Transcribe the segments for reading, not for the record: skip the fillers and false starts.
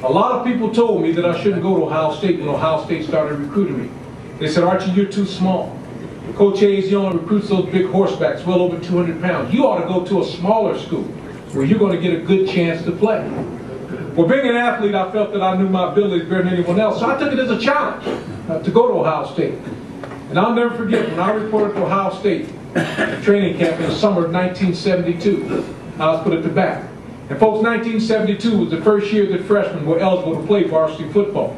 A lot of people told me that I shouldn't go to Ohio State when Ohio State started recruiting me. They said, Archie, you're too small. Coach Hayes, he only recruits those big horsebacks, well over 200 pounds. You ought to go to a smaller school where you're going to get a good chance to play. Well, being an athlete, I felt that I knew my abilities better than anyone else, so I took it as a challenge to go to Ohio State. And I'll never forget when I reported to Ohio State training camp in the summer of 1972. I was put at the back. And folks, 1972 was the first year that freshmen were eligible to play varsity football.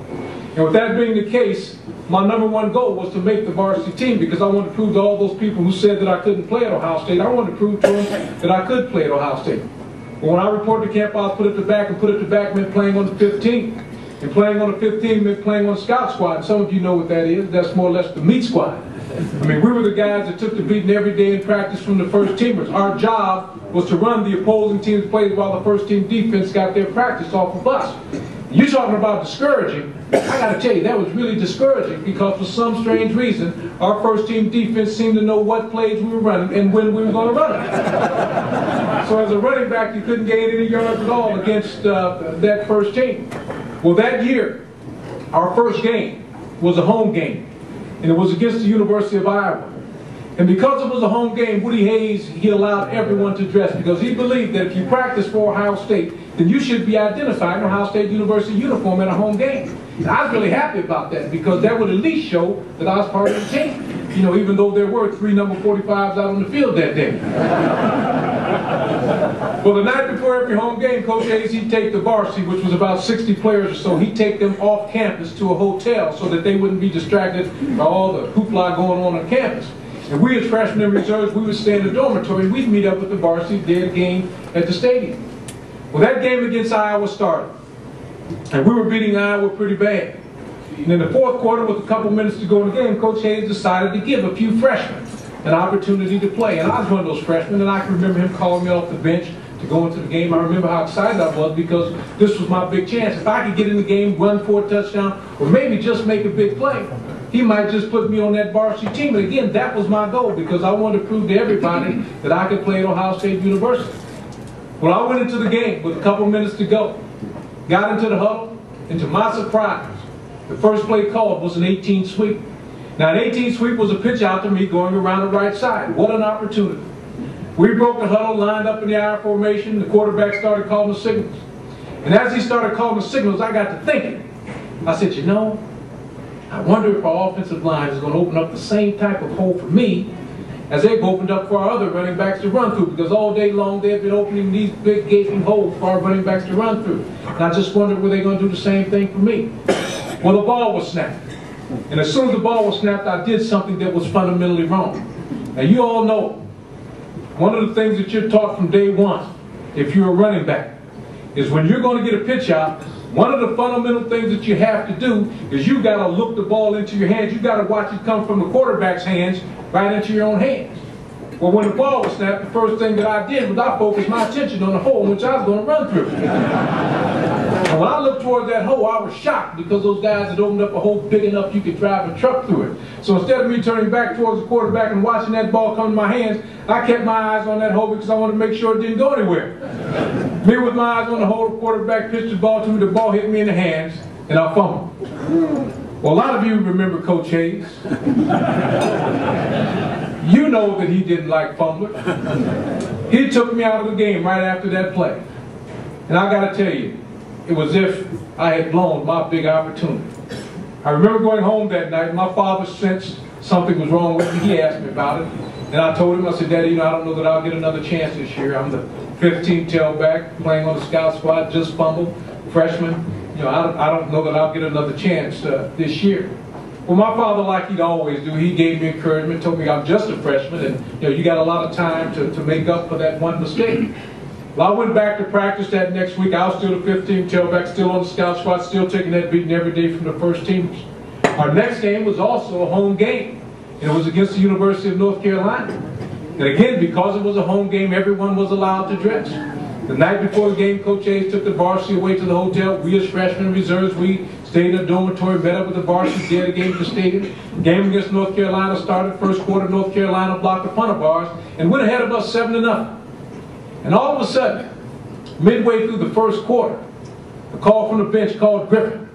And with that being the case, my #1 goal was to make the varsity team because I wanted to prove to all those people who said that I couldn't play at Ohio State, I wanted to prove to them that I could play at Ohio State. But when I reported to camp, I was put at the back, and put at the back meant playing on the 15. And playing on the 15 meant playing on the scout squad. And some of you know what that is. That's more or less the meat squad. I mean, we were the guys that took the beating every day in practice from the first teamers. Our job was to run the opposing team's plays while the first team defense got their practice off of us. You're talking about discouraging. I got to tell you, that was really discouraging because for some strange reason, our first team defense seemed to know what plays we were running and when we were going to run it. So as a running back, you couldn't gain any yards at all against that first team. Well, that year, our first game was a home game, and it was against the University of Iowa. And because it was a home game, Woody Hayes, he allowed everyone to dress because he believed that if you practice for Ohio State, then you should be identified in Ohio State University uniform at a home game. And I was really happy about that because that would at least show that I was part of the team. You know, even though there were 3 number 45s out on the field that day. Well, the night before every home game, Coach Hayes, he'd take the varsity, which was about 60 players or so, he'd take them off campus to a hotel so that they wouldn't be distracted by all the hoopla going on campus. And we as freshmen and reserves, we would stay in the dormitory and we'd meet up with the varsity, day of game at the stadium. Well, that game against Iowa started. And we were beating Iowa pretty bad. And in the fourth quarter, with a couple minutes to go in the game, Coach Hayes decided to give a few freshmen an opportunity to play. And I was one of those freshmen, and I can remember him calling me off the bench to go into the game. I remember how excited I was because this was my big chance. If I could get in the game, run for a touchdown, or maybe just make a big play, he might just put me on that varsity team. And again, that was my goal because I wanted to prove to everybody that I could play at Ohio State University. Well, I went into the game with a couple minutes to go, got into the huddle, and to my surprise, the first play called was an 18 sweep. Now, an 18 sweep was a pitch out to me going around the right side. What an opportunity. We broke the huddle, lined up in the I formation. The quarterback started calling the signals. And as he started calling the signals, I got to thinking. I said, you know, I wonder if our offensive line is going to open up the same type of hole for me as they've opened up for our other running backs to run through, because all day long they've been opening these big gaping holes for our running backs to run through. And I just wondered, were they going to do the same thing for me? Well, the ball was snapped. And as soon as the ball was snapped, I did something that was fundamentally wrong. Now, you all know, one of the things that you're taught from day one, if you're a running back, is when you're going to get a pitch out, one of the fundamental things that you have to do is you got to look the ball into your hands. You got to watch it come from the quarterback's hands right into your own hands. Well, when the ball was snapped, the first thing that I did was I focused my attention on the hole in which I was going to run through. And when I looked toward that hole, I was shocked because those guys had opened up a hole big enough you could drive a truck through it. So instead of me turning back towards the quarterback and watching that ball come to my hands, I kept my eyes on that hole because I wanted to make sure it didn't go anywhere. Me with my eyes on the hole, the quarterback pitched the ball to me, the ball hit me in the hands, and I fumbled. Well, a lot of you remember Coach Hayes. You know that he didn't like fumbling. He took me out of the game right after that play. And I got to tell you, it was as if I had blown my big opportunity. I remember going home that night, and my father sensed something was wrong with me. He asked me about it. And I told him, I said, Daddy, you know, I don't know that I'll get another chance this year. I'm the 15th tailback playing on the scout squad, just fumbled, freshman. You know, I don't know that I'll get another chance this year. Well, my father, like he'd always do, he gave me encouragement, told me I'm just a freshman, and you know, you got a lot of time to make up for that one mistake. Well, I went back to practice that next week. I was still the 15th tailback, still on the scout squad, still taking that beating every day from the first teamers. Our next game was also a home game, and it was against the University of North Carolina. And again, because it was a home game, everyone was allowed to dress. The night before the game, Coach Hayes took the varsity away to the hotel. We as freshmen and reserves, we stayed in a dormitory, met up with the varsity, did a game at the stadium. Game against North Carolina started. First quarter, North Carolina blocked a punt of ours and went ahead of us 7-0. And all of a sudden, midway through the first quarter, the call from the bench called Griffin.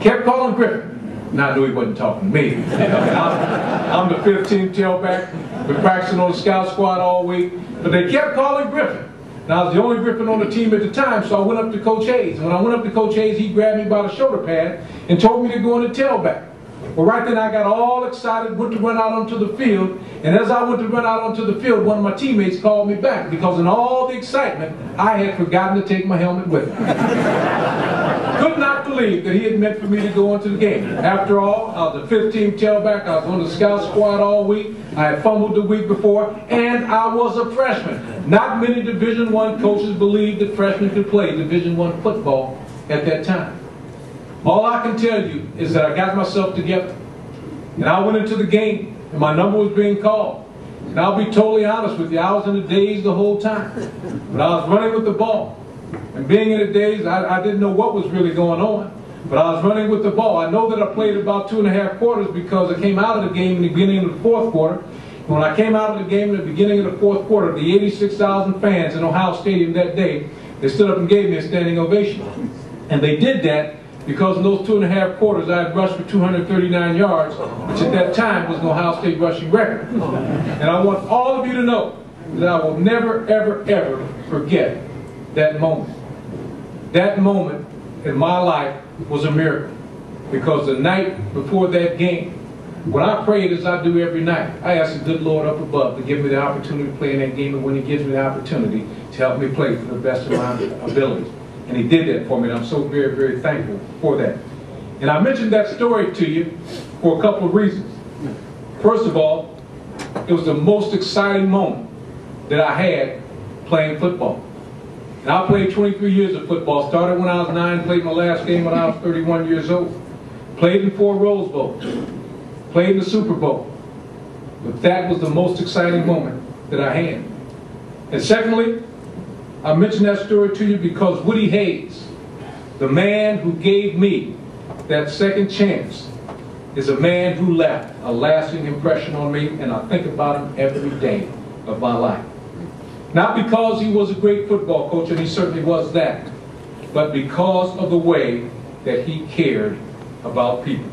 Kept calling Griffin. And I knew he wasn't talking to me. I'm the 15th tailback. Been practicing on the scout squad all week. But they kept calling Griffin. And I was the only Griffin on the team at the time, so I went up to Coach Hayes. And when I went up to Coach Hayes, he grabbed me by the shoulder pad and told me to go in the tailback. Well, right then I got all excited, went to run out onto the field, and as I went to run out onto the field, one of my teammates called me back because in all the excitement, I had forgotten to take my helmet with me. Could not believe that he had meant for me to go into the game. After all, I was the 15th tailback, I was on the scout squad all week, I had fumbled the week before, and I was a freshman. Not many Division I coaches believed that freshmen could play Division I football at that time. All I can tell you is that I got myself together, and I went into the game, and my number was being called. And I'll be totally honest with you, I was in a daze the whole time. But I was running with the ball. And being in a daze, I didn't know what was really going on. But I was running with the ball. I know that I played about 2.5 quarters because I came out of the game in the beginning of the fourth quarter. And when I came out of the game in the beginning of the fourth quarter, the 86,000 fans in Ohio Stadium that day, they stood up and gave me a standing ovation. And they did that because in those 2.5 quarters, I had rushed for 239 yards, which at that time was an Ohio State rushing record. And I want all of you to know that I will never, ever, ever forget that moment. That moment in my life was a miracle. Because the night before that game, when I prayed as I do every night, I asked the good Lord up above to give me the opportunity to play in that game, and when He gives me the opportunity to help me play for the best of my abilities. And He did that for me, and I'm so very, very thankful for that. And I mentioned that story to you for a couple of reasons. First of all, it was the most exciting moment that I had playing football. And I played 23 years of football. Started when I was 9, played my last game when I was 31 years old. Played in 4 Rose Bowls. Played in the Super Bowl. But that was the most exciting moment that I had. And secondly, I mention that story to you because Woody Hayes, the man who gave me that second chance, is a man who left a lasting impression on me, and I think about him every day of my life. Not because he was a great football coach, and he certainly was that, but because of the way that he cared about people.